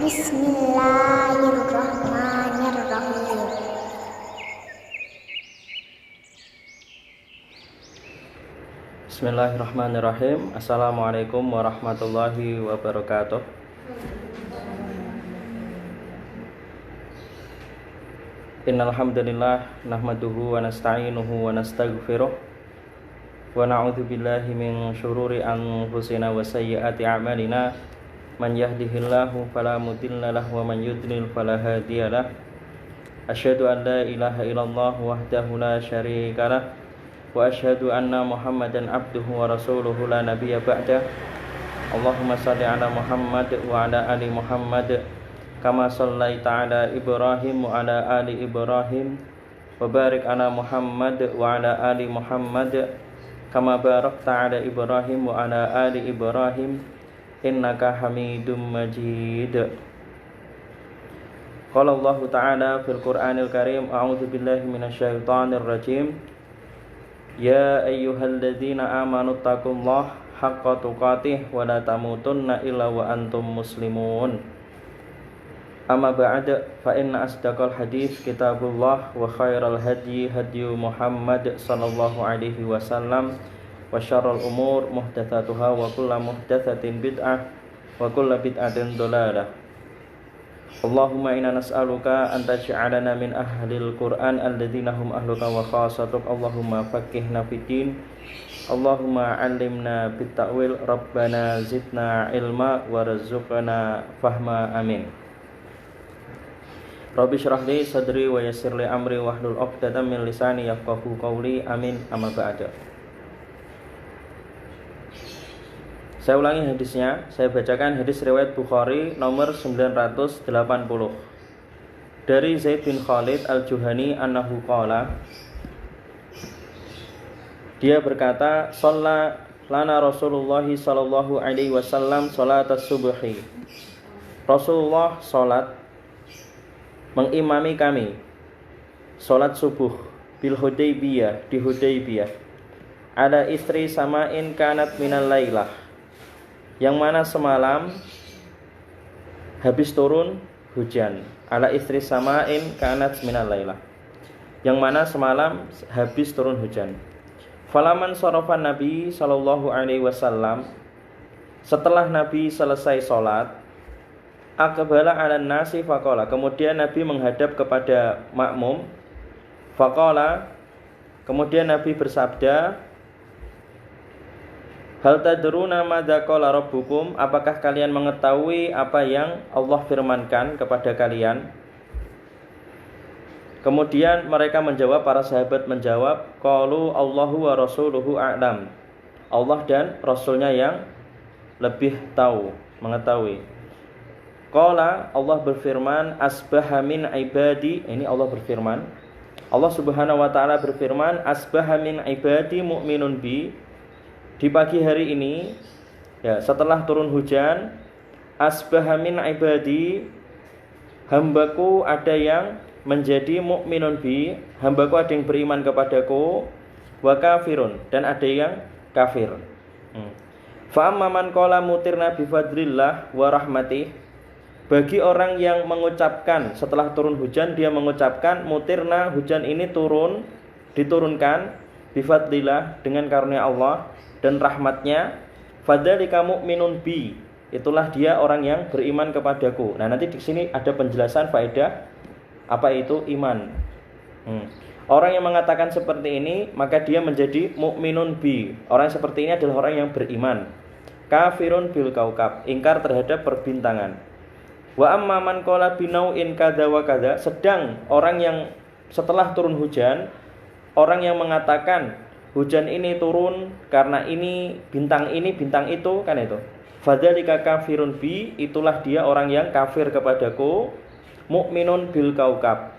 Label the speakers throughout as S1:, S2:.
S1: Bismillahirrahmanirrahim.
S2: Bismillahirrahmanirrahim. Assalamualaikum warahmatullahi wabarakatuh. Innal hamdalillah nahmaduhu wa nasta'inuhu wa nastaghfiruh wa na'udzu billahi min syururi anfusina wa sayyiati a'malina. Man yahdihillahu fala mudilla lahu wa man yudlil fala hadiyalah. Asyhadu an la ilaha illallah wahdahu la syarika lah wa asyhadu anna Muhammadan abduhu wa rasuluhu la nabiyya ba'dah. Allahumma shalli ala Muhammad wa ala ali Muhammad kama shallaita ala Ibrahim wa ala ali Ibrahim wa barik ala Muhammad wa ala ali Muhammad kama barakta ala Ibrahim wa ala ali Ibrahim innaka Hamidum Majid. Qala Allah Ta'ala fil Qur'anil Karim, a'udzu billahi minasyaitonir rajim. Ya ayyuhalladzina amanu taqullaha haqqa tuqatih wa la tamutunna illa wa antum muslimun. Amma ba'd, fa inna asdaqal hadits kitabullah wa khairal hadyi hadyu Muhammad sallallahu alaihi wasallam wa syarrul umur muhdatsatuha wa kullu muhdatsatin bid'ah wa kullu bid'atin dhalalah. Allahumma inna nas'aluka an taj'alana min ahlil Qur'an alladzina hum ahluka wa khassatuk. Allahumma faqihna fiddin. Allahumma 'allimna bit-ta'wil. Rabbana zidna ilma warzuqna fahma. Amin. Rabbi shrah li sadri wa yassir li amri wahlul 'uqdatam min lisani yafqahu qawli. Amin. Amma ba'da. Saya ulangi hadisnya. Saya bacakan hadis riwayat Bukhari nomor 980 dari Zaid bin Khalid al-Juhani annahu qala, dia berkata, shalla lana Rasulullah sallallahu alaihi wasallam salatas subhi. Rasulullah salat mengimami kami salat subuh bil Hudaybiyah, di Hudaybiyah, ada istri samain kanat minal lailah, yang mana semalam habis turun hujan. Ala istri samain kanat minal lailah, yang mana semalam habis turun hujan. Falaman sorofan Nabi sallallahu alaihi wasallam, setelah Nabi selesai sholat, aqbala 'alan nasi faqala, kemudian Nabi menghadap kepada makmum. Faqala, kemudian Nabi bersabda, hal tadruna madza qala rabbukum, apakah kalian mengetahui apa yang Allah firmankan kepada kalian? Kemudian mereka menjawab, para sahabat menjawab, qalu Allahu wa rasuluhu a'lam, Allah dan Rasulnya yang lebih tahu, mengetahui. Qala, Allah berfirman, asbaha min ibadi, ini Allah berfirman, Allah subhanahu wa ta'ala berfirman, asbaha min ibadi mu'minun bi, di pagi hari ini, ya, setelah turun hujan, asbaha min ibadi, hambaku ada yang menjadi mu'minun bi, hambaku ada yang beriman kepadaku, wa kafirun, dan ada yang kafir. Fa amma man qala mutirna bi fadlillah wa rahmatih, bagi orang yang mengucapkan setelah turun hujan, dia mengucapkan mutirna, hujan ini turun, diturunkan, bifadlillah, dengan karunia Allah dan rahmatnya, fadzalika mu'minun bi, itulah dia orang yang beriman kepadaku. Nah, nanti di sini ada penjelasan faedah apa itu iman. Orang yang mengatakan seperti ini, maka dia menjadi mu'minun bi. Orang seperti ini adalah orang yang beriman. Kafirun bil kaukab, ingkar terhadap perbintangan. Wa amma man qala binau'in kadza wa kadza, sedang orang yang setelah turun hujan, orang yang mengatakan hujan ini turun karena ini bintang itu, kan itu. Fadzalika kafirun bi, itulah dia orang yang kafir kepadaku. Mukminun bil kaukab,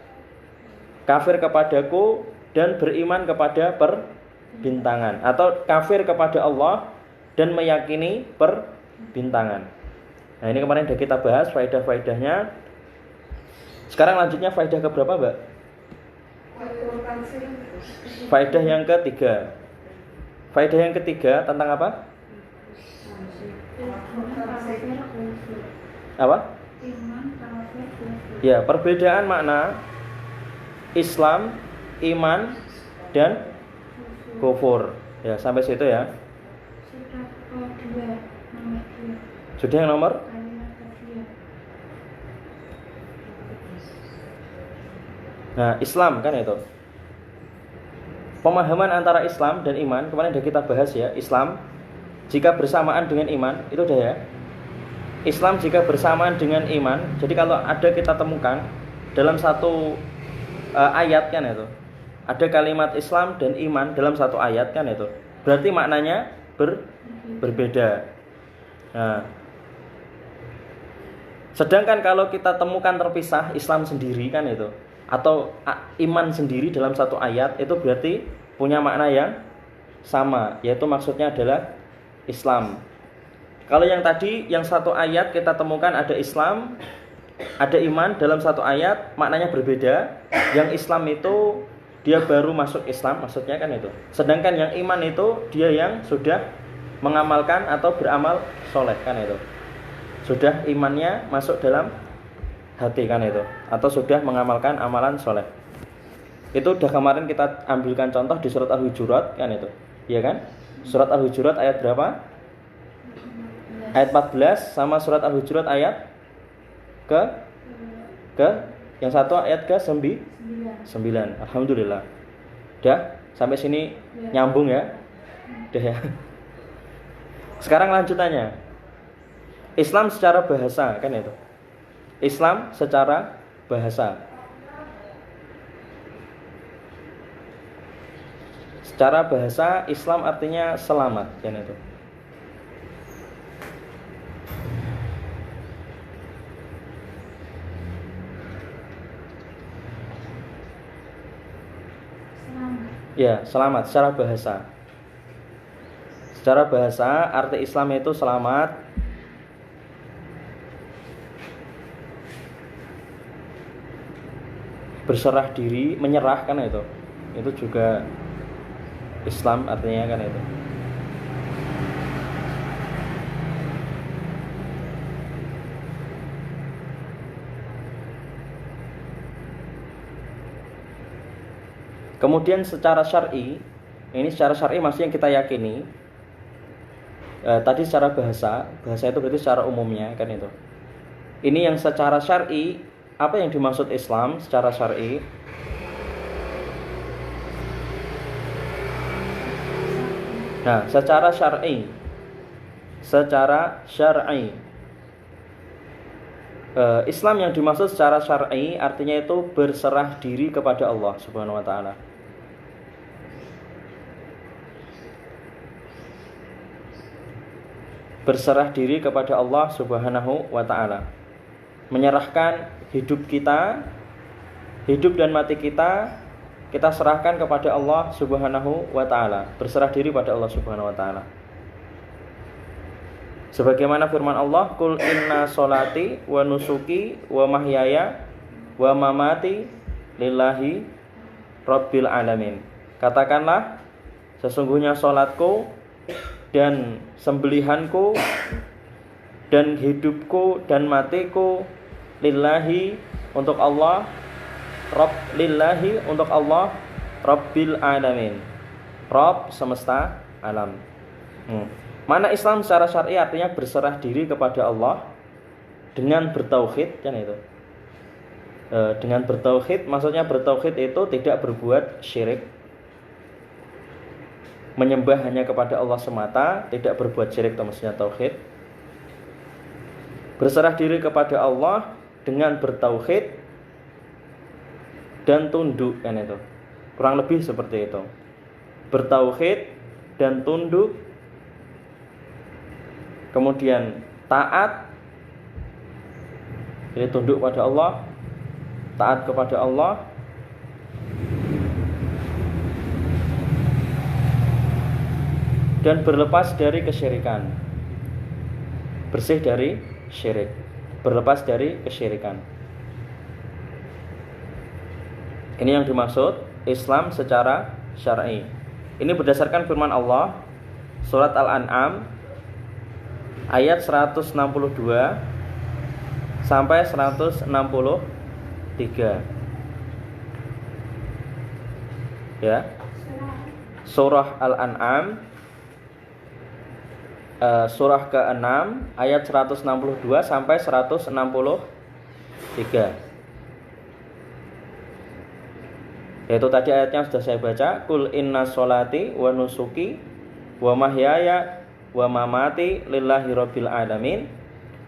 S2: kafir kepadaku dan beriman kepada perbintangan, atau kafir kepada Allah dan meyakini perbintangan. Nah, ini kemarin sudah kita bahas faedah-faedahnya. Sekarang lanjutnya faedah ke berapa, Mbak? Faedah yang ketiga. Faedah yang ketiga tentang apa? Apa? Ya, perbedaan makna Islam, iman, dan kufur. Ya, sampai situ ya. Sudah yang nomor? Nah, Islam kan itu. Pemahaman antara Islam dan iman kemarin sudah kita bahas ya. Islam jika bersamaan dengan iman, itu udah ya. Islam jika bersamaan dengan iman. Jadi kalau ada kita temukan dalam satu ayat kan itu, ada kalimat Islam dan iman dalam satu ayat kan itu, berarti maknanya berbeda. Nah, sedangkan kalau kita temukan terpisah Islam sendiri kan itu, atau iman sendiri dalam satu ayat, itu berarti punya makna yang sama, yaitu maksudnya adalah Islam. Kalau yang tadi, yang satu ayat kita temukan ada Islam, ada iman dalam satu ayat, maknanya berbeda. Yang Islam itu dia baru masuk Islam, maksudnya kan itu. Sedangkan yang iman itu dia yang sudah mengamalkan atau beramal soleh kan itu. Sudah imannya masuk dalam hati kan itu, atau sudah mengamalkan amalan soleh. Itu udah kemarin kita ambilkan contoh di surat Al-Hujurat kan itu, iya kan? Surat Al-Hujurat ayat berapa? Ayat 14 sama surat Al-Hujurat ayat ke yang satu ayat ke 9. Alhamdulillah. Udah sampai sini nyambung ya? Udah ya. Sekarang lanjutannya. Islam secara bahasa kan itu. Islam secara bahasa. Secara bahasa Islam artinya selamat kan itu. Ya, selamat secara bahasa. Secara bahasa arti Islam itu selamat. Berserah diri, menyerah kan itu. Itu juga Islam artinya kan itu. Kemudian secara syar'i, ini secara syar'i maksudnya yang kita yakini. Tadi secara bahasa itu berarti secara umumnya kan itu. Ini yang secara syar'i, apa yang dimaksud Islam secara syar'i? Nah, secara syar'i, Islam yang dimaksud secara syar'i artinya itu berserah diri kepada Allah Subhanahu wa taala. Berserah diri kepada Allah Subhanahu wa ta'ala. Menyerahkan hidup kita, hidup dan mati kita serahkan kepada Allah Subhanahu wa ta'ala. Berserah diri pada Allah Subhanahu wa ta'ala. Sebagaimana firman Allah, "Qul inna sholati wa nusuki wa mahyaya wa mamati lillahi rabbil alamin." Katakanlah, sesungguhnya salatku dan sembelihanku dan hidupku dan matiku lillahi untuk Allah, lillahi untuk Allah, rabbil alamin, Rabb semesta alam. Mana Islam secara syar'i artinya berserah diri kepada Allah dengan bertauhid kan itu. Dengan bertauhid maksudnya bertauhid itu tidak berbuat syirik, menyembah hanya kepada Allah semata, tidak berbuat syirik, itu maksudnya tauhid. Berserah diri kepada Allah dengan bertauhid dan tunduk kan itu. Kurang lebih seperti itu. Bertauhid dan tunduk, kemudian taat, jadi tunduk pada Allah, taat kepada Allah, dan berlepas dari kesyirikan, bersih dari syirik, berlepas dari kesyirikan. Ini yang dimaksud Islam secara syar'i. Ini berdasarkan firman Allah surat Al-An'am ayat 162 sampai 163. Ya. Surah Al-An'am surah ke-6 ayat 162 sampai 163. Yaitu tadi ayatnya sudah saya baca, Qul inna sholati wa nusuki wa mahyaya wa mamati lillahi rabbil alamin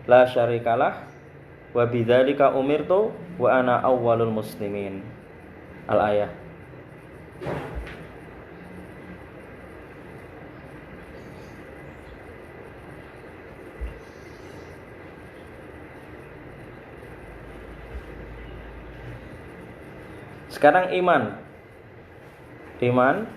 S2: la syarikalah wa bidzalika umirtu wa ana awwalul muslimin. Al-ayah. Sekarang iman. Iman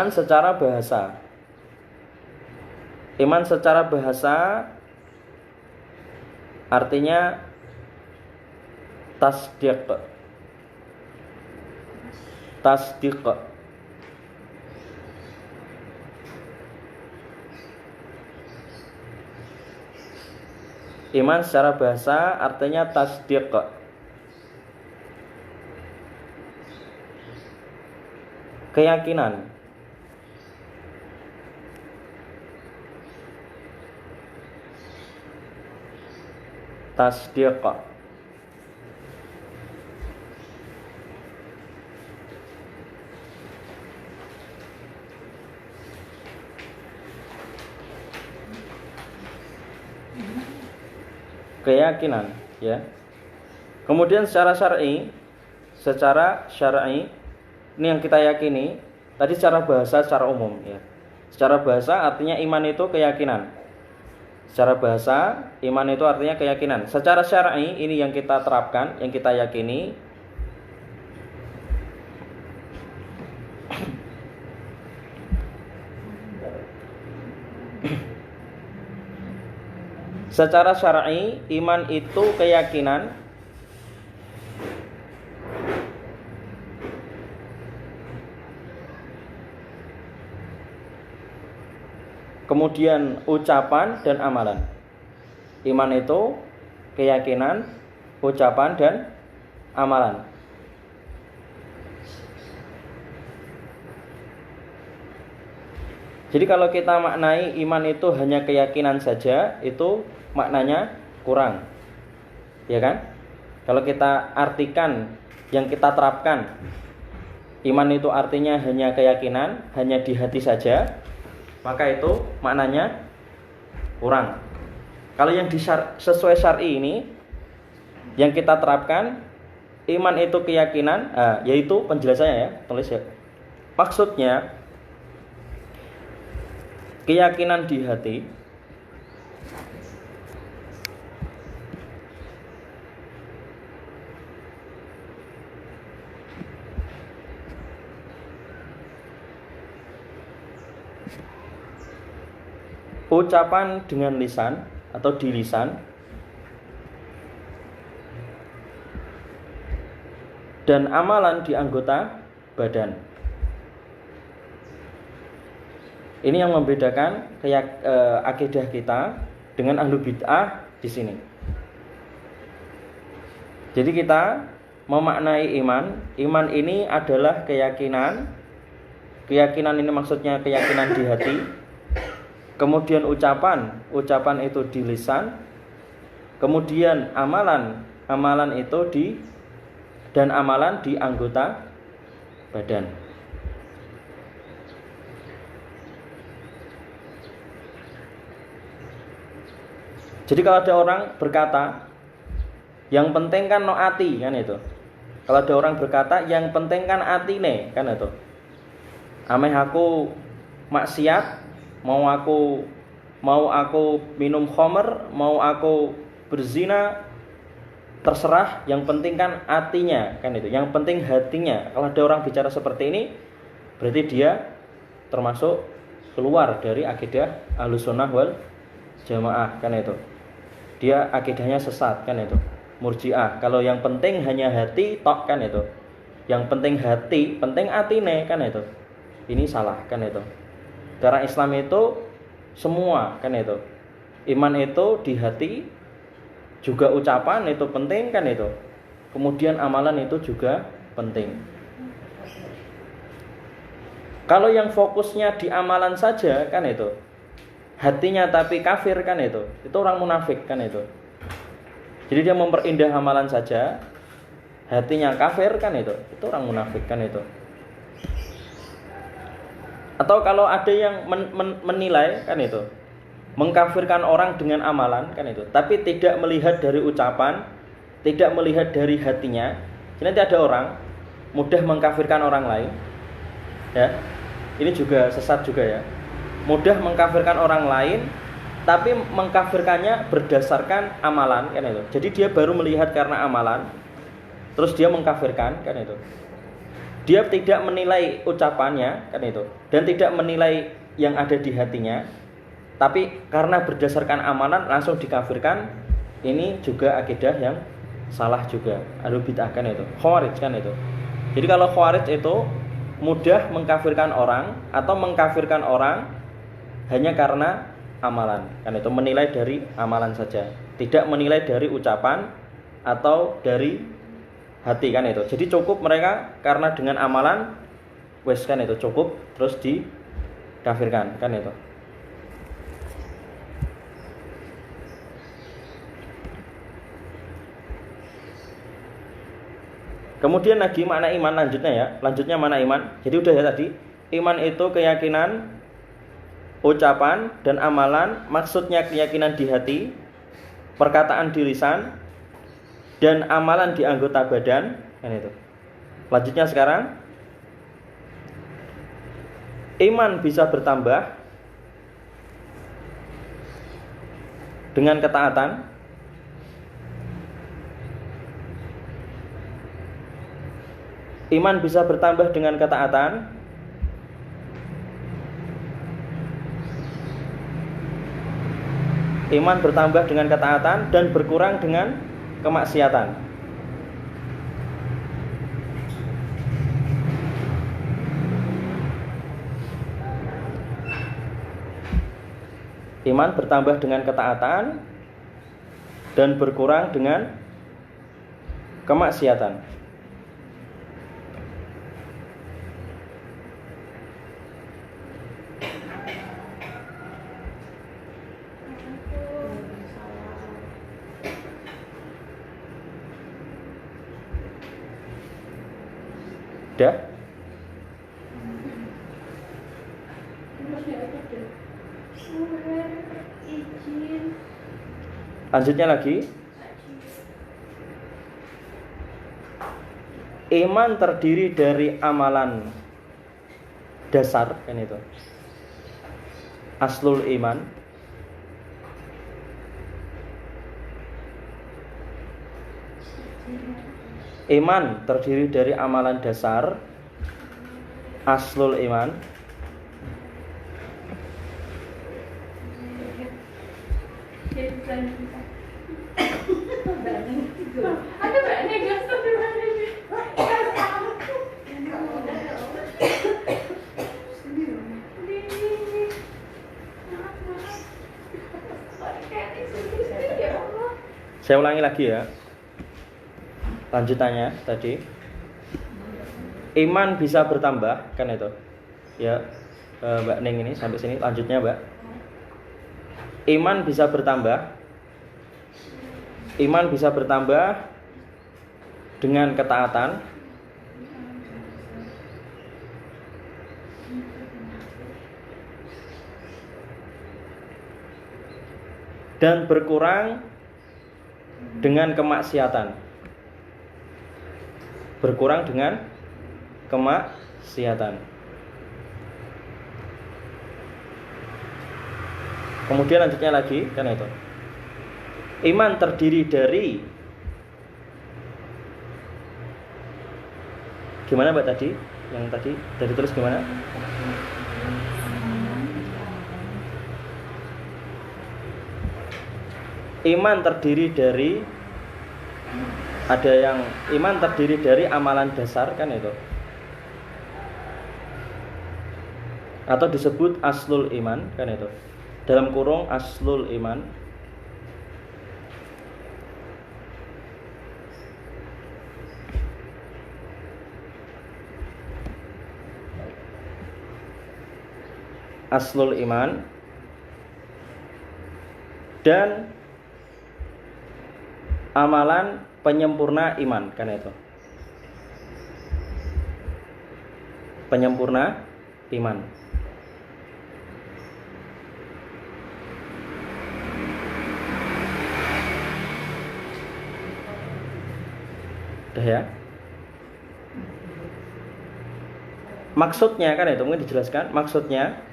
S2: secara bahasa. Iman secara bahasa artinya tasdiq. Tasdiq. Iman secara bahasa artinya tasdiq. Keyakinan. Tasdiq. Keyakinan, ya. Kemudian secara syar'i ini yang kita yakini. Tadi secara bahasa secara umum, ya. Secara bahasa artinya iman itu keyakinan. Secara bahasa iman itu artinya keyakinan. Secara syar'i ini yang kita terapkan, yang kita yakini. Secara syar'i iman itu keyakinan kemudian ucapan dan amalan. Iman itu keyakinan, ucapan dan amalan. Jadi kalau kita maknai iman itu hanya keyakinan saja, itu maknanya kurang. Ya kan? Kalau kita artikan, yang kita terapkan, iman itu artinya hanya keyakinan, hanya di hati saja, maka itu maknanya kurang. Kalau yang sesuai syar'i ini, yang kita terapkan, iman itu keyakinan, yaitu penjelasannya, ya, tulis ya. Maksudnya keyakinan di hati, ucapan dengan lisan atau di lisan, dan amalan di anggota badan. Ini yang membedakan akidah kita dengan ahlu bid'ah di sini. Jadi kita memaknai iman ini adalah keyakinan. Keyakinan ini maksudnya keyakinan di hati. Kemudian ucapan itu di lisan. Kemudian amalan itu dan amalan di anggota badan. Jadi kalau ada orang berkata, yang penting kan no ati, kan itu. Kalau ada orang berkata, yang penting kan atine, kan itu. Ameh aku maksiat, mau aku minum khamr, mau aku berzina, terserah, yang penting kan hatinya, kan itu. Yang penting hatinya. Kalau ada orang bicara seperti ini, berarti dia termasuk keluar dari akidah Ahlussunnah wal Jamaah, kan itu. Dia akidahnya sesat, kan itu. Murji'ah. Kalau yang penting hanya hati tok, kan itu. Yang penting hati, penting atine, kan itu. ini salah kan itu. Karena Islam itu semua kan itu. Iman itu di hati, juga ucapan itu penting kan itu. Kemudian amalan itu juga penting. Kalau yang fokusnya di amalan saja kan itu, hatinya tapi kafir kan itu orang munafik kan itu. Jadi dia memperindah amalan saja, hatinya kafir kan itu orang munafik kan itu. Atau kalau ada yang menilai kan itu, mengkafirkan orang dengan amalan kan itu, tapi tidak melihat dari ucapan, tidak melihat dari hatinya. Jadi nanti ada orang mudah mengkafirkan orang lain, ya. Ini juga sesat juga ya. Mudah mengkafirkan orang lain, tapi mengkafirkannya berdasarkan amalan kan itu. Jadi dia baru melihat karena amalan, terus dia mengkafirkan kan itu. Dia tidak menilai ucapannya kan itu, dan tidak menilai yang ada di hatinya, tapi karena berdasarkan amalan langsung dikafirkan. Ini juga akidah yang salah juga, ada bid'ah kan itu, khawarij kan itu. Jadi kalau khawarij itu mudah mengkafirkan orang atau mengkafirkan orang hanya karena amalan kan itu, menilai dari amalan saja, tidak menilai dari ucapan atau dari hati kan itu. Jadi cukup mereka karena dengan amalan wes kan itu cukup, terus dikafirkan kan itu. Kemudian lagi makna iman lanjutnya ya. Lanjutnya makna iman. Jadi udah ya tadi. Iman itu keyakinan, ucapan dan amalan. Maksudnya keyakinan di hati, perkataan di lisan, dan amalan di anggota badan kan itu. Lanjutnya sekarang, iman bisa bertambah dengan ketaatan. Iman bisa bertambah dengan ketaatan. Iman bertambah dengan ketaatan dan berkurang dengan kemaksiatan. Iman bertambah dengan ketaatan dan berkurang dengan kemaksiatan. Udah? Lanjutnya lagi. Iman terdiri dari amalan dasar kan itu. Aslul iman. Iman terdiri dari amalan dasar, aslul iman. Saya ulangi lagi ya. Lanjutannya tadi, iman bisa bertambah kan itu ya. Mbak Ning ini sampai sini, lanjutnya Mbak. Iman bisa bertambah. Iman bisa bertambah dengan ketaatan. Dan berkurang dengan kemaksiatan. Berkurang dengan kemaksiatan. Kemudian lanjutnya lagi kan itu. Iman terdiri dari, gimana Mbak tadi? Yang tadi tulis gimana? Iman terdiri dari, ada yang iman terdiri dari amalan dasar kan itu. atau disebut aslul iman, kan itu. Dalam kurung aslul iman. Aslul iman dan amalan penyempurna iman, kan itu. Penyempurna iman. Udah ya? Maksudnya, kan itu mungkin dijelaskan maksudnya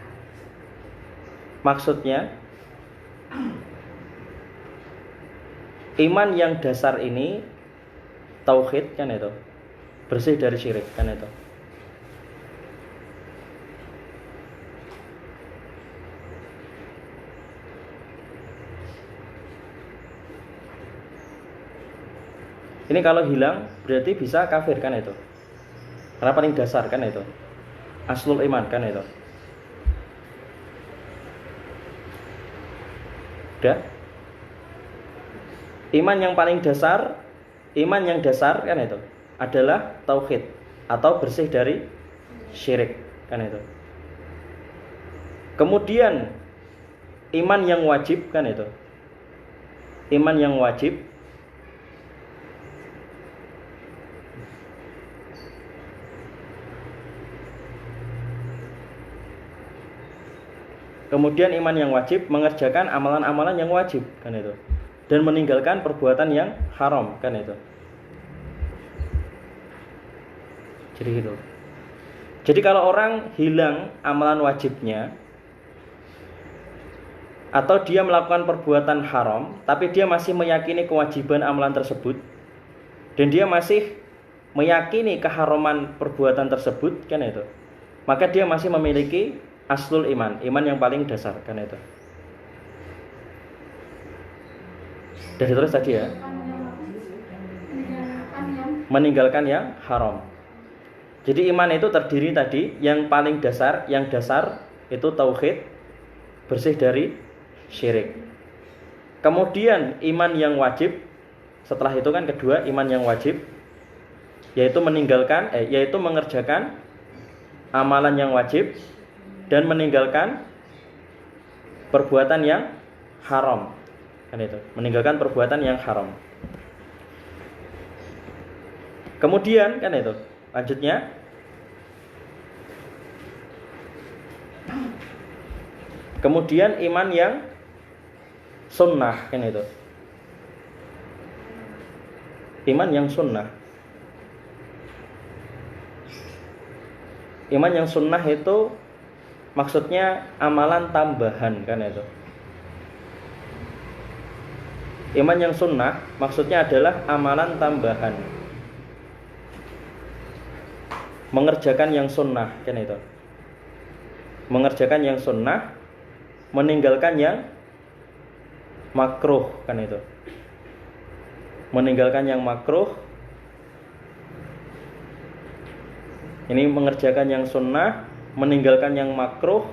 S2: iman yang dasar ini tauhid, kan itu, bersih dari syirik, kan itu. Ini kalau hilang berarti bisa kafir, kan itu. Karena paling dasar, kan itu. Aslul iman, kan itu. Udah. Iman yang paling dasar, kan itu, adalah tauhid atau bersih dari syirik, kan itu. Kemudian iman yang wajib, kan itu. Iman yang wajib Kemudian iman yang wajib mengerjakan amalan-amalan yang wajib, kan itu. Dan meninggalkan perbuatan yang haram, kan itu. Jadi itu. Jadi kalau orang hilang amalan wajibnya atau dia melakukan perbuatan haram tapi dia masih meyakini kewajiban amalan tersebut dan dia masih meyakini keharaman perbuatan tersebut, kan itu, maka dia masih memiliki aslul iman yang paling dasar, kan itu. Sudah ditulis tadi ya. Meninggalkan yang haram. Jadi iman itu terdiri tadi yang paling dasar, yang dasar itu tauhid, bersih dari syirik. Kemudian iman yang wajib, setelah itu kan kedua iman yang wajib, yaitu yaitu mengerjakan amalan yang wajib dan meninggalkan perbuatan yang haram, kan itu, meninggalkan perbuatan yang haram. Kemudian, kan itu, lanjutnya kemudian iman yang sunnah, kan itu, iman yang sunnah. Iman yang sunnah itu maksudnya amalan tambahan, kan itu. Iman yang sunnah maksudnya adalah amalan tambahan, mengerjakan yang sunnah, kan itu. Mengerjakan yang sunnah, meninggalkan yang makruh, kan itu. Meninggalkan yang makruh. Ini mengerjakan yang sunnah, meninggalkan yang makruh,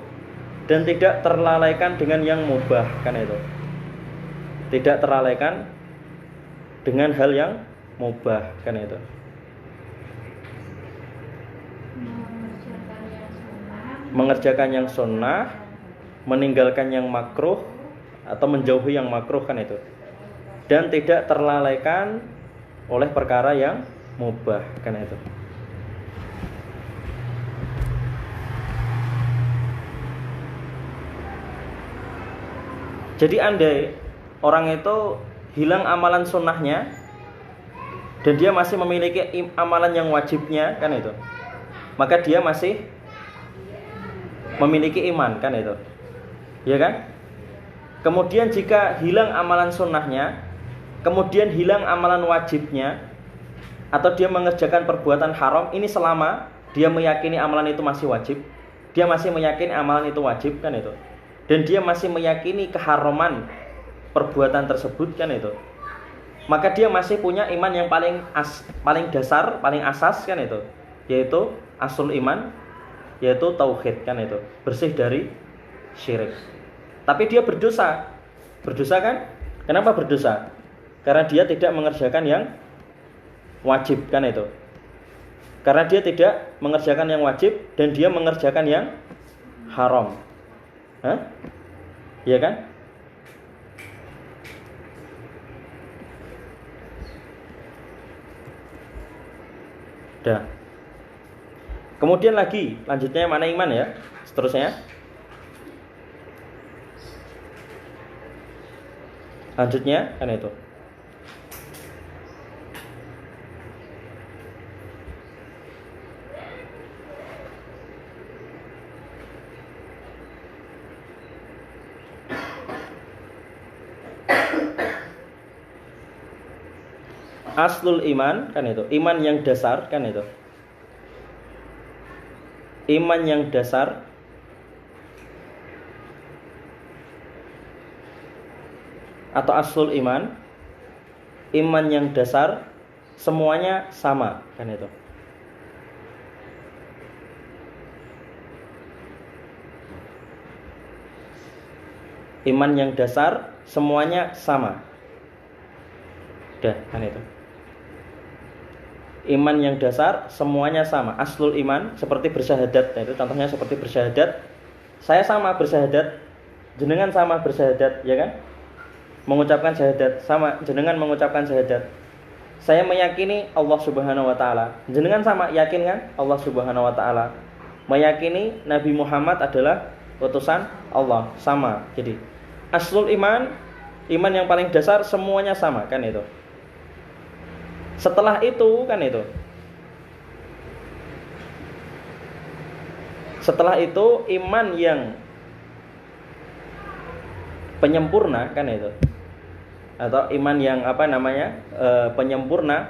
S2: dan tidak terlalaikan dengan yang mubah, kan itu. Tidak terlalaikan dengan hal yang mubah, kan itu. Mengerjakan yang sunnah, meninggalkan yang makruh atau menjauhi yang makruh, kan itu. Dan tidak terlalaikan oleh perkara yang mubah, kan itu. Jadi andai orang itu hilang amalan sunnahnya dan dia masih memiliki amalan yang wajibnya, kan itu, maka dia masih memiliki iman, kan itu, ya kan? Kemudian jika hilang amalan sunnahnya, kemudian hilang amalan wajibnya, atau dia mengerjakan perbuatan haram, ini selama dia meyakini amalan itu masih wajib, dia masih meyakini amalan itu wajib, kan itu, dan dia masih meyakini keharaman perbuatan tersebut, kan itu, maka dia masih punya iman yang paling dasar, paling asas, kan itu, yaitu asul iman, yaitu tauhid kan itu, bersih dari syirik. Tapi dia berdosa. Berdosa kan? Kenapa berdosa? Karena dia tidak mengerjakan yang wajib kan itu. Karena dia tidak mengerjakan yang wajib dan dia mengerjakan yang haram. Hah? Iya kan? Dah. Kemudian lagi, lanjutnya mana iman ya? Seterusnya. Lanjutnya kan itu. Aslul iman kan itu, iman yang dasar kan itu. Iman yang dasar atau aslul iman, iman yang dasar semuanya sama kan itu. Iman yang dasar semuanya sama. Dah kan itu. Iman yang dasar semuanya sama. Aslul iman seperti bersyahadat. Nah, itu contohnya seperti bersyahadat. Saya sama bersyahadat, jenengan sama bersyahadat, ya kan? Mengucapkan syahadat sama, jenengan mengucapkan syahadat. Saya meyakini Allah Subhanahu wa taala. Jenengan sama yakin kan? Allah Subhanahu wa taala. Meyakini Nabi Muhammad adalah utusan Allah, sama. Jadi, aslul iman, iman yang paling dasar semuanya sama kan itu. Setelah itu kan itu. Setelah itu iman yang penyempurna kan itu. Atau iman yang penyempurna.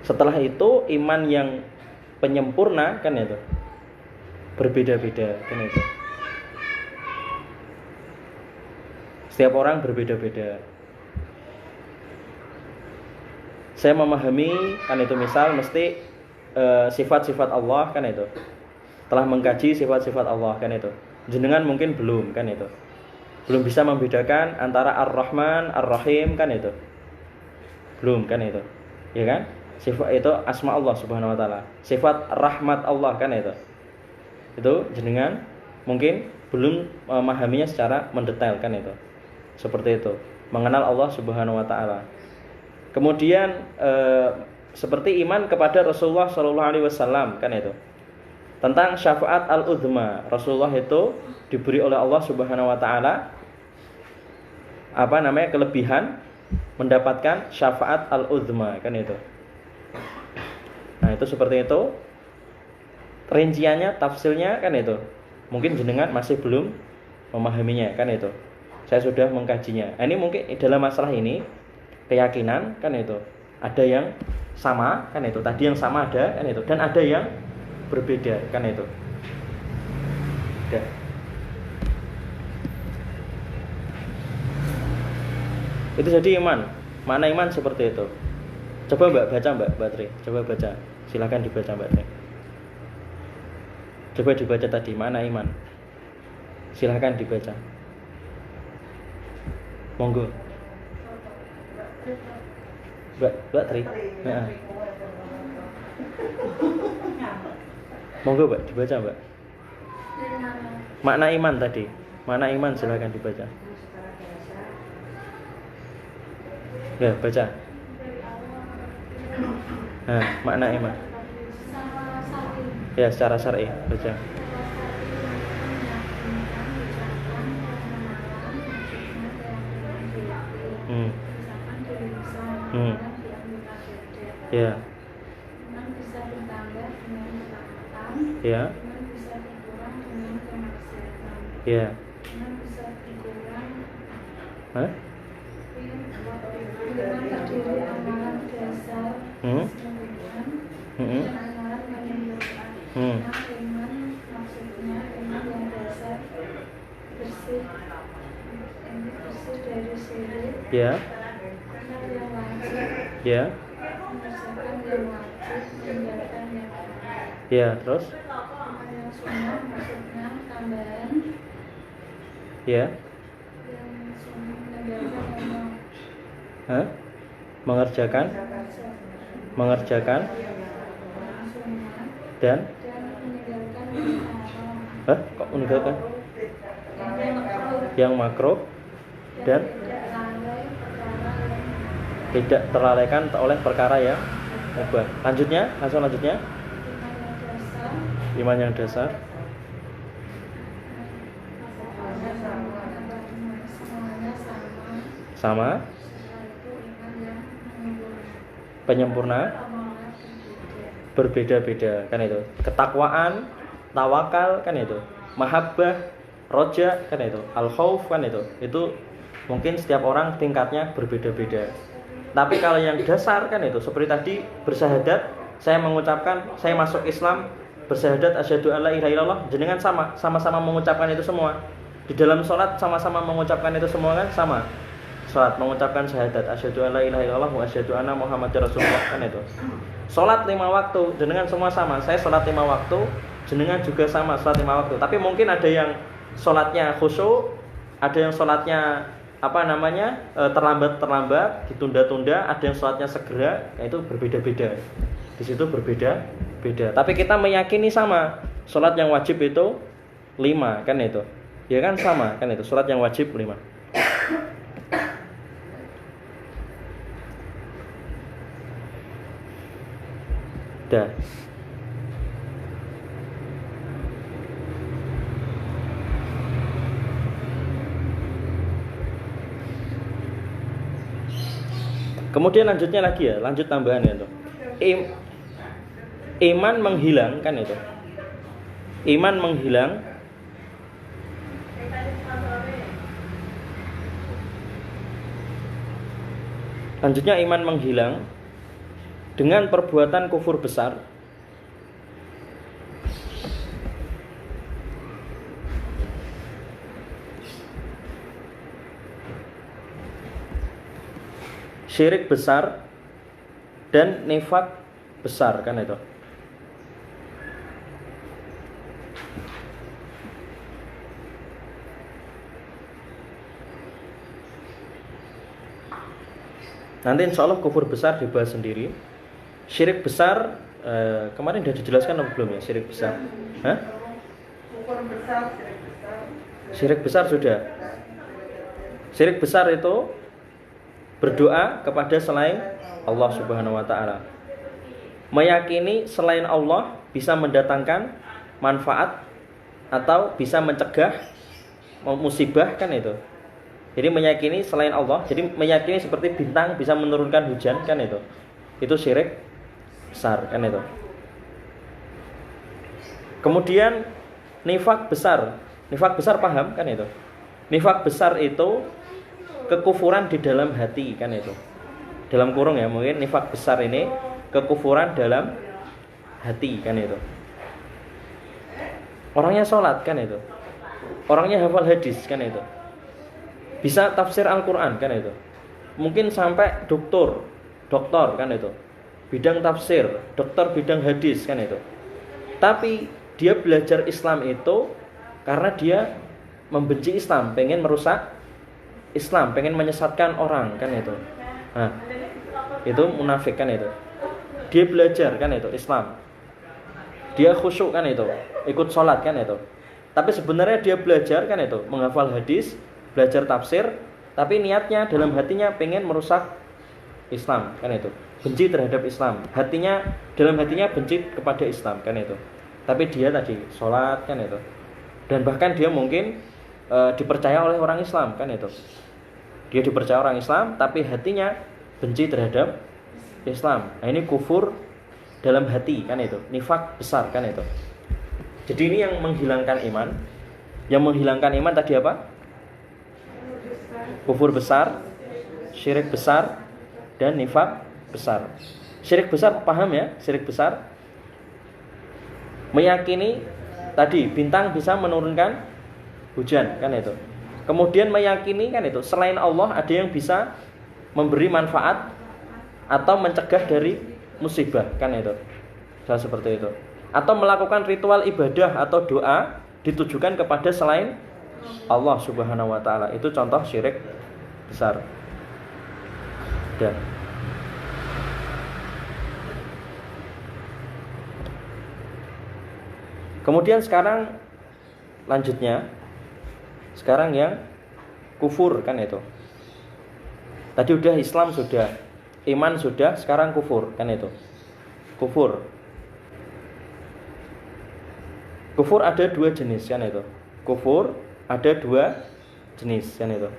S2: Setelah itu iman yang penyempurna kan itu. Berbeda-beda kan itu. Setiap orang berbeda-beda. Saya memahami kan itu, misal mesti sifat-sifat Allah kan itu. Telah mengkaji sifat-sifat Allah kan itu. Jenengan mungkin belum kan itu. Belum bisa membedakan antara Ar-Rahman, Ar-Rahim kan itu. Belum kan itu. Ya kan? Sifat itu asma Allah Subhanahu wa taala. Sifat rahmat Allah kan itu. Itu jenengan mungkin belum memahaminya secara mendetail kan itu. Seperti itu. Mengenal Allah Subhanahu wa taala. Kemudian seperti iman kepada Rasulullah sallallahu alaihi wasallam kan itu. Tentang syafaat al-uzma. Rasulullah itu diberi oleh Allah Subhanahu wa taala kelebihan mendapatkan syafaat al-uzma kan itu. Nah, itu seperti itu. Rinciannya, tafsirnya kan itu. Mungkin jenengan masih belum memahaminya kan itu. Saya sudah mengkajinya. Nah, ini mungkin dalam masalah ini keyakinan kan itu. Ada yang sama kan itu. Tadi yang sama ada kan itu, dan ada yang berbeda kan itu. Udah. Itu jadi iman. Mana iman seperti itu. Coba Mbak baca, Mbak Tri. Coba baca. Silakan dibaca Mbak Tri. Coba dibaca tadi mana iman. Silakan dibaca. Monggo. Mbak Tri. Heeh. Monggo Mbak dibaca Mbak. Makna iman tadi. Mana iman silakan dibaca. Ya, baca. Nah, makna iman. Ya, secara syar'i, baca. Ya. Ya. Ya. Hah? Ya. Ya. Ya, terus?
S1: Yang sunnah maksudnya tambahan.
S2: Ya.
S1: Yang sunnah meninggalkan yang
S2: Hah? Mengerjakan
S1: sunnah
S2: dan
S1: dan meninggalkan yang haram.
S2: Hah? Kok meninggalkan? Yang makruh dan tidak terlalaikan oleh perkara yang mubah. Lanjutnya, langsung lanjutnya. Iman yang dasar. Sama. Penyempurna. Berbeda-beda kan itu. Ketakwaan, tawakal kan itu. Mahabbah, roja kan itu. Al-khauf kan itu. Itu mungkin setiap orang tingkatnya berbeda-beda. Tapi kalau yang dasar kan itu seperti tadi bersyahadat, saya mengucapkan saya masuk Islam, bersyahadat asyhadu alla ilaha illallah, jenengan sama-sama mengucapkan itu semua. Di dalam sholat sama-sama mengucapkan itu semua kan sama. Sholat mengucapkan syahadat asyhadu alla ilaha illallah wa asyhadu anna muhammadar rasulullah kan itu. Sholat 5 waktu, jenengan semua sama. Saya sholat 5 waktu, jenengan juga sama sholat 5 waktu. Tapi mungkin ada yang sholatnya khusyuk, ada yang sholatnya terlambat, ditunda-tunda, ada yang sholatnya segera, itu berbeda-beda. Di situ berbeda-beda. Tapi kita meyakini sama, sholat yang wajib itu 5 kan itu. Ya kan sama kan itu, sholat yang wajib 5. Dah. Kemudian lanjutnya lagi ya, lanjut tambahan ya tuh. Iman menghilang kan itu. Iman menghilang lanjutnya iman menghilang dengan perbuatan kufur besar. Syirik besar dan nifak besar kan itu. Nanti insya Allah kufur besar dibahas sendiri. Syirik besar kemarin sudah dijelaskan atau belum ya syirik besar? Hah?
S3: Kufur besar,
S2: Syirik besar sudah. Syirik besar itu berdoa kepada selain Allah Subhanahu wa taala. Meyakini selain Allah bisa mendatangkan manfaat atau bisa mencegah musibah kan itu. Jadi meyakini selain Allah, jadi meyakini seperti bintang bisa menurunkan hujan kan itu. Itu syirik besar kan itu. Kemudian nifak besar. Nifak besar paham kan itu. Nifak besar itu kekufuran di dalam hati kan itu. Dalam kurung ya, mungkin nifak besar ini kekufuran dalam hati kan itu. Orangnya sholat kan itu. Orangnya hafal hadis kan itu. Bisa tafsir Al-Quran kan itu. Mungkin sampai doktor kan itu. Bidang tafsir, dokter bidang hadis kan itu. Tapi dia belajar Islam itu karena dia membenci Islam, pengen merusak Islam, pengen menyesatkan orang kan itu. Nah, itu munafik kan itu. Dia belajar kan itu Islam. Dia khusyuk kan itu, ikut sholat kan itu. Tapi sebenarnya dia belajar kan itu, menghafal hadis, belajar tafsir, tapi niatnya dalam hatinya pengen merusak Islam kan itu. Benci terhadap Islam. Dalam hatinya benci kepada Islam kan itu. Tapi dia tadi sholat kan itu. Dan bahkan dia mungkin dipercaya oleh orang Islam kan itu. Dia dipercaya orang Islam tapi hatinya benci terhadap Islam. Nah, ini kufur dalam hati kan itu. Nifak besar kan itu. Jadi ini yang menghilangkan iman. Yang menghilangkan iman tadi apa? Kufur besar, syirik besar, dan nifak besar. Syirik besar paham ya? Syirik besar meyakini tadi bintang bisa menurunkan hujan kan itu. Kemudian meyakini kan itu selain Allah ada yang bisa memberi manfaat atau mencegah dari musibah kan itu. Seperti itu. atau melakukan ritual ibadah atau doa ditujukan kepada selain Allah Subhanahu wa taala. Itu contoh syirik besar. Dan kemudian sekarang lanjutnya, sekarang yang kufur kan itu. Tadi udah Islam sudah, iman sudah, sekarang kufur kan itu. Kufur. Kufur ada dua jenis kan itu. Kufur ada dua jenis kan itu.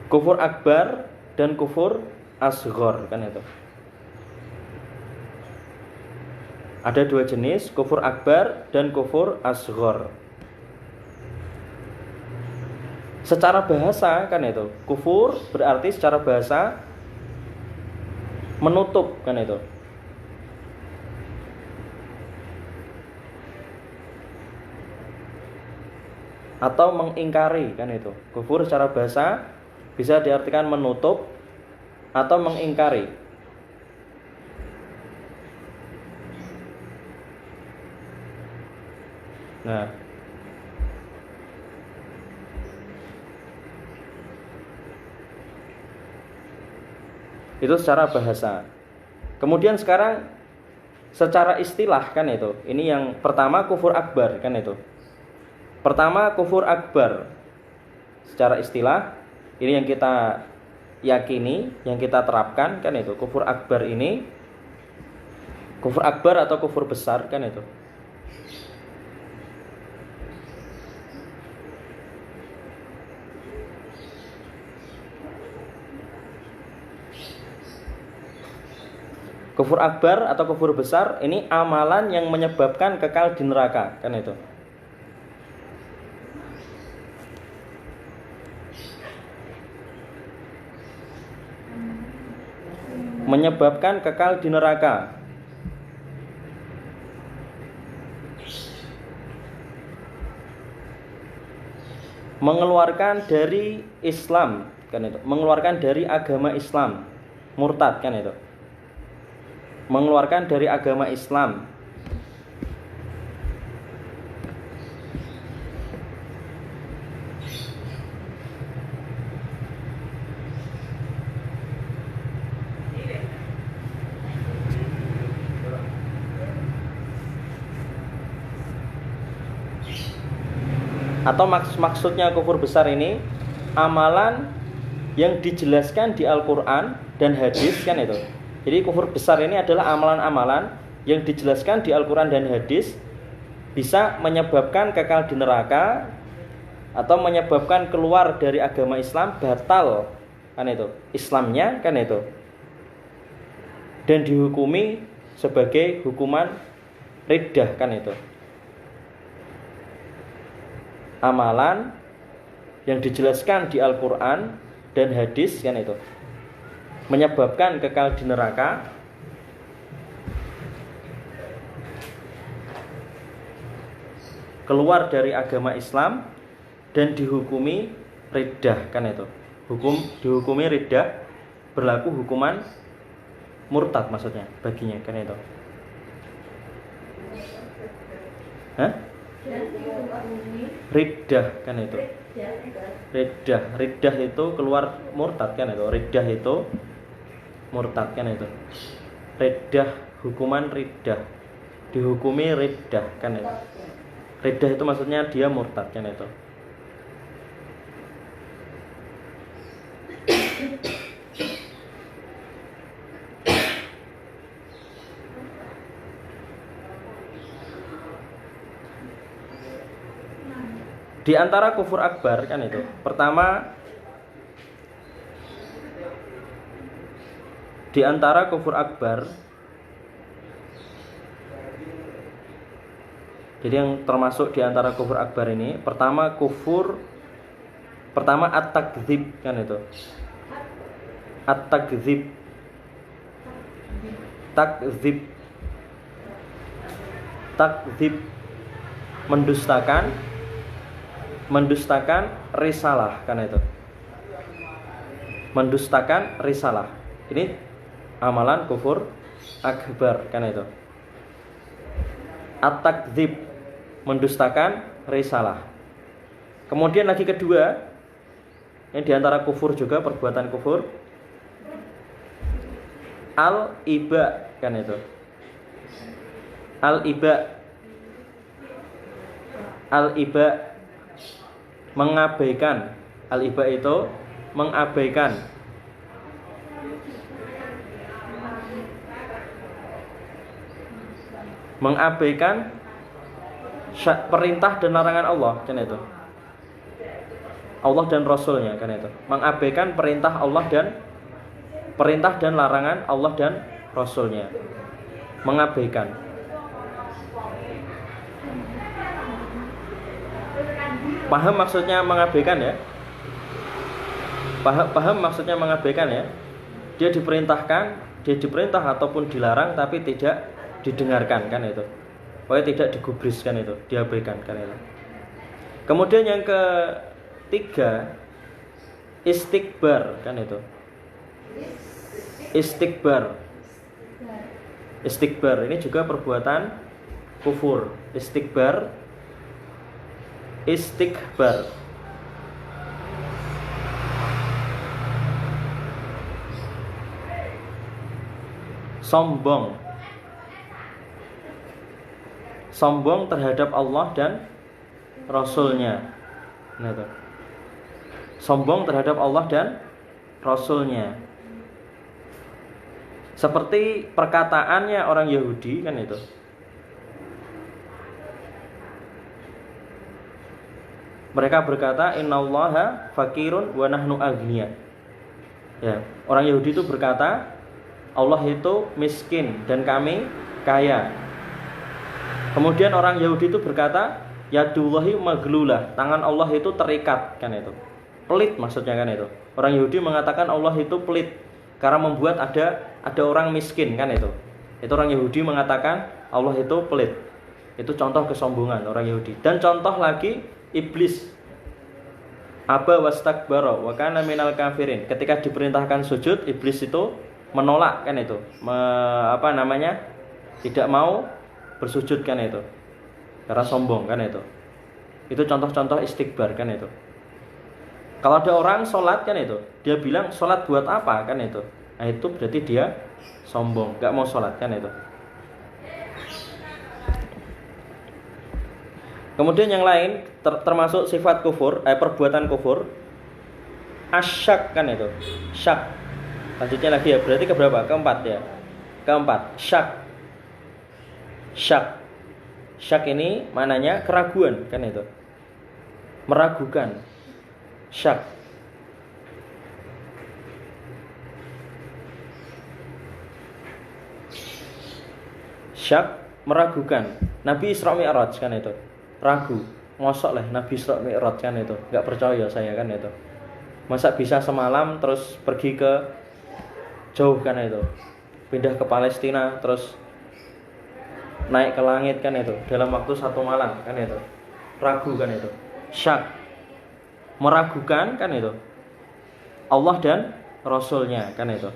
S2: Kufur akbar dan kufur asghar kan itu. Ada dua jenis, kufur akbar dan kufur asghar. Secara bahasa kan itu, kufur berarti secara bahasa menutup kan itu. Atau mengingkari kan itu. Kufur secara bahasa bisa diartikan menutup atau mengingkari. Nah, itu secara bahasa. Kemudian sekarang secara istilah kan itu. Ini yang pertama kufur akbar kan itu. Pertama kufur akbar. Secara istilah ini yang kita yakini, yang kita terapkan kan itu. Kufur akbar ini kufur akbar atau kufur besar kan itu. Kufur akbar atau kufur besar ini amalan yang menyebabkan kekal di neraka kan itu. Menyebabkan kekal di neraka. Mengeluarkan dari Islam kan itu. Mengeluarkan dari agama Islam. Murtad kan itu. Mengeluarkan dari agama Islam. Atau maksudnya kufur besar ini amalan yang dijelaskan di Al-Quran dan hadis kan itu. Jadi kufur besar ini adalah amalan-amalan yang dijelaskan di Al-Quran dan hadis, bisa menyebabkan kekal di neraka atau menyebabkan keluar dari agama Islam, batal kan itu Islamnya kan itu, dan dihukumi sebagai hukuman riddah kan itu. Amalan yang dijelaskan di Al-Quran dan hadis kan itu menyebabkan kekal di neraka, keluar dari agama Islam, dan dihukumi riddah kan itu. Dihukumi riddah, berlaku hukuman murtad maksudnya baginya kan itu. Hah? Riddah kan itu. Riddah itu keluar murtad kan itu. Riddah itu murtad kan itu. Riddah, hukuman riddah, dihukumi riddah kan itu. Riddah itu maksudnya dia murtad kan itu. Di antara kufur akbar kan itu, pertama di antara kufur akbar, jadi yang termasuk di antara kufur akbar ini, pertama at-takdzib kan itu. At-takdzib, takdzib, mendustakan risalah kan itu. Mendustakan risalah. Ini amalan kufur akbar kan itu. At-takdzib, mendustakan risalah. Kemudian lagi kedua, ini diantara kufur juga, perbuatan kufur, al-iba, kan itu. Al-iba, al-iba, mengabaikan. Al-iba itu mengabaikan. Mengabaikan perintah dan larangan Allah, kan itu. Allah dan Rasulnya, kan itu. Mengabaikan perintah Allah dan larangan Allah dan Rasulnya. Mengabaikan. Paham maksudnya mengabaikan ya? Paham maksudnya mengabaikan ya? Dia diperintah ataupun dilarang tapi tidak didengarkan, kan itu. Pokoknya tidak digubris, kan itu, diabaikan, kan itu. Kemudian yang ketiga, istikbar, kan itu. Istikbar ini juga perbuatan kufur. Istikbar. Sombong terhadap Allah dan Rasulnya. Nah, itu. Sombong terhadap Allah dan Rasulnya. Seperti perkataannya orang Yahudi, kan itu. Mereka berkata, innallaha fakirun wa nahnu aghnia. Ya, orang Yahudi itu berkata, Allah itu miskin dan kami kaya. Kemudian orang Yahudi itu berkata, yadullahi maglulah, tangan Allah itu terikat, kan itu. Pelit maksudnya, kan itu. Orang Yahudi mengatakan Allah itu pelit karena membuat ada orang miskin, kan itu. Itu orang Yahudi mengatakan Allah itu pelit. Itu contoh kesombongan orang Yahudi. Dan contoh lagi iblis. Aba wastakbara wa kana minal kafirin. Ketika diperintahkan sujud, iblis itu menolak, kan itu. Tidak mau bersujud, kan itu. Karena sombong, kan itu. Itu contoh-contoh istikbar, kan itu. Kalau ada orang sholat, kan itu, dia bilang sholat buat apa, kan itu. Nah, itu berarti dia sombong, gak mau sholat, kan itu. Kemudian yang lain termasuk sifat kufur, perbuatan kufur, asyak, kan itu. Syak. Lanjutnya lagi ya, berarti keberapa? Keempat ya. Keempat, syak. Syak ini maknanya keraguan, kan itu. Meragukan. Syak. Syak, meragukan. Nabi Isra Mi'raj, kan itu. Ragu, ngosok lah Nabi Isra Mi'raj, kan itu. Gak percaya saya, kan itu. Masa bisa semalam terus pergi ke jauh, kan itu. Pindah ke Palestina terus naik ke langit, kan itu. Dalam waktu 1 malam, kan itu. Ragu, kan itu. Syak, meragukan, kan itu. Allah dan Rasulnya, kan itu.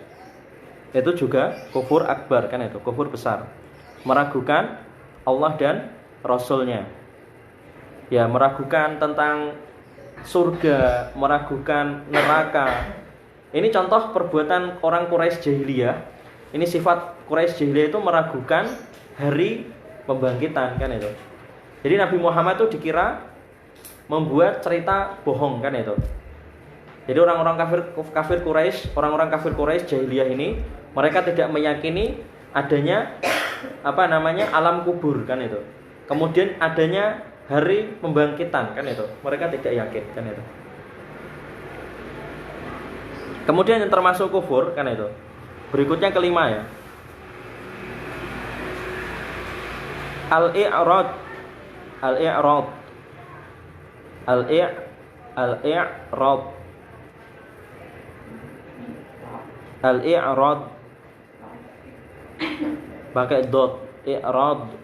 S2: Itu juga kufur akbar, kan itu. Kufur besar. Meragukan Allah dan Rasulnya. Ya, meragukan tentang surga, meragukan neraka. Ini contoh perbuatan orang Quraisy jahiliyah. Ini sifat Quraisy jahiliyah itu meragukan hari pembangkitan, kan itu. Jadi Nabi Muhammad itu dikira membuat cerita bohong, kan itu. Jadi orang-orang kafir Quraisy, orang-orang kafir Quraisy jahiliyah ini, mereka tidak meyakini adanya alam kubur, kan itu. Kemudian adanya hari pembangkitan, kan itu. Mereka tidak yakin, kan itu. Kemudian yang termasuk kufur, kan itu. Berikutnya kelima ya. Al-i'rad. Al-i'rad. Al-i'rad. Al-i'rad. Pakai dot, i'rad.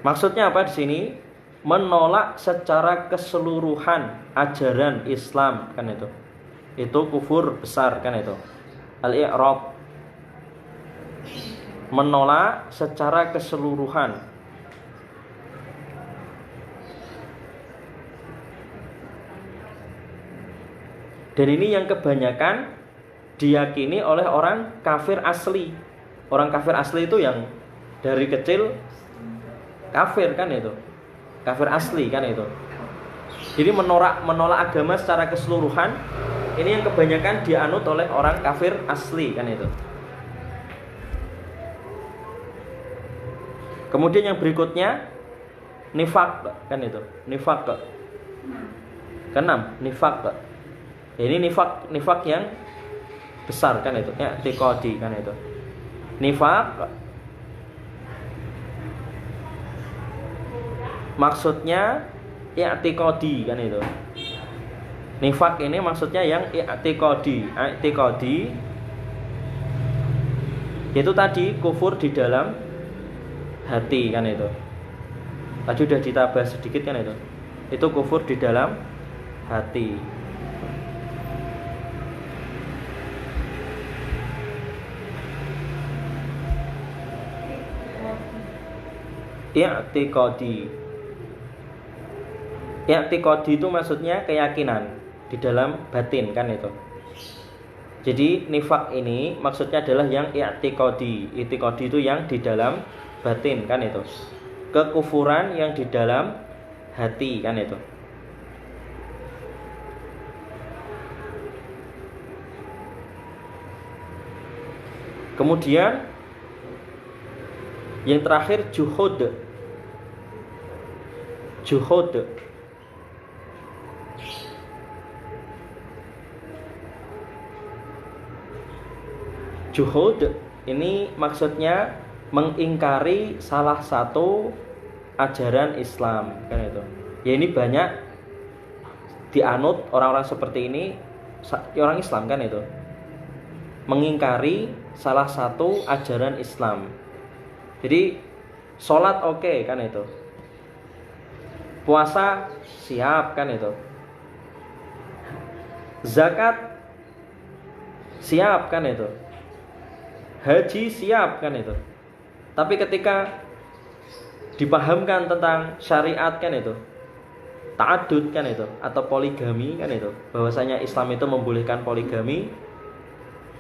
S2: Maksudnya apa di sini? Menolak secara keseluruhan ajaran Islam, kan itu. Itu kufur besar, kan itu. Al-i'rad. menolak secara keseluruhan. Dan ini yang kebanyakan diyakini oleh orang kafir asli. Orang kafir asli itu yang dari kecil kafir kan itu. Kafir asli kan itu. Jadi menolak agama secara keseluruhan. Ini yang kebanyakan dianut oleh orang kafir asli kan itu. Kemudian yang berikutnya nifaq kan itu. Nifaq. Keenam, nifaq. Ini nifaq yang besar kan itu, i'tiqadi kan itu. Nifaq maksudnya i'tiqadi kan itu. Nifaq ini maksudnya yang i'tiqadi. I'tiqadi itu tadi kufur di dalam hati kan itu. Tadi sudah ditambah sedikit kan itu. Itu kufur di dalam hati. I'tiqadi. I'tiqadi itu maksudnya keyakinan di dalam batin kan itu. Jadi nifaq ini maksudnya adalah yang i'tiqadi. I'tiqadi itu yang di dalam batin kan itu. Kekufuran yang di dalam hati kan itu. Kemudian yang terakhir juhud. Juhud ini maksudnya mengingkari salah satu ajaran Islam kan itu. Ya ini banyak dianut orang-orang seperti ini, orang Islam kan itu. Mengingkari salah satu ajaran Islam. Jadi sholat oke kan itu. Puasa siap kan itu. Zakat siap kan itu. Haji siap kan itu. Tapi ketika dipahamkan tentang syariat kan itu, ta'adud kan itu, atau poligami kan itu, bahwasanya Islam itu membolehkan poligami,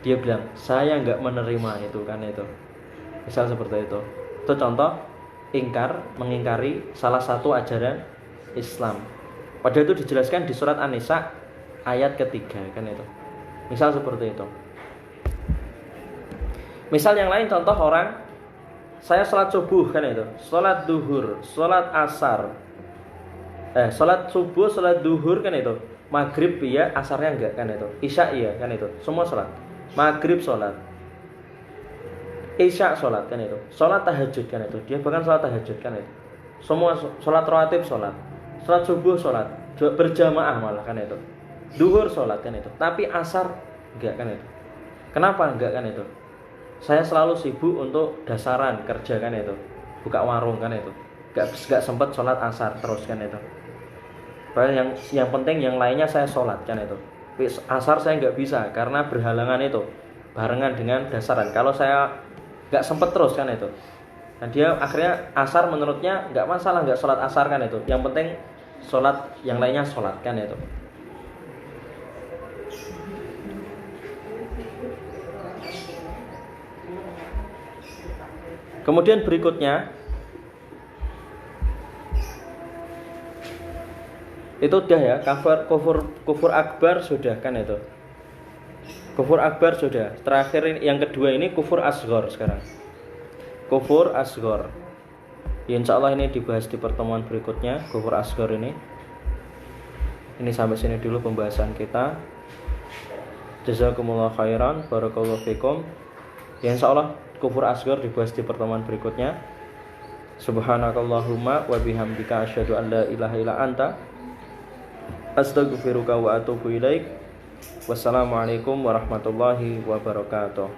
S2: dia bilang saya nggak menerima itu kan itu. Misal seperti itu. Itu contoh mengingkari salah satu ajaran Islam. Padahal itu dijelaskan di surat An-Nisa ayat ketiga kan itu. Misal seperti itu. Misal yang lain contoh orang saya sholat subuh kan itu, sholat duhur, sholat asar, sholat subuh, sholat duhur kan itu, maghrib iya, asarnya enggak kan itu, isya iya kan itu, semua sholat, maghrib sholat, isya sholat kan itu, sholat tahajud kan itu, dia bahkan sholat tahajud kan itu, semua sholat rawatib sholat, sholat subuh sholat, berjamaah malah kan itu, duhur sholat kan itu, tapi asar enggak kan itu. Kenapa enggak kan itu? Saya selalu sibuk untuk dasaran kerja kan itu, buka warung kan itu, gak sempat sholat asar terus kan itu. Padahal yang penting yang lainnya saya sholat kan itu. Asar saya nggak bisa karena berhalangan itu, barengan dengan dasaran. Kalau saya nggak sempat terus kan itu, dan dia akhirnya asar menurutnya nggak masalah, nggak sholat asar kan itu. Yang penting sholat yang lainnya sholat kan itu. Kemudian berikutnya itu udah ya, kufur akbar sudah kan itu. Kufur akbar sudah. Terakhir yang kedua ini kufur asghar sekarang. Kufur asghar. Ya, insyaallah ini dibahas di pertemuan berikutnya kufur asghar ini. Ini sampai sini dulu pembahasan kita. Jazakumullah khairan, barakallahu fikum. Ya, insyaallah kufur asghar dibahas di pertemuan berikutnya. Subhanakallahumma wa bihamdika asyhadu an la ilaha illa anta astaghfiruka wa atubu ilaik. Wassalamualaikum warahmatullahi wabarakatuh.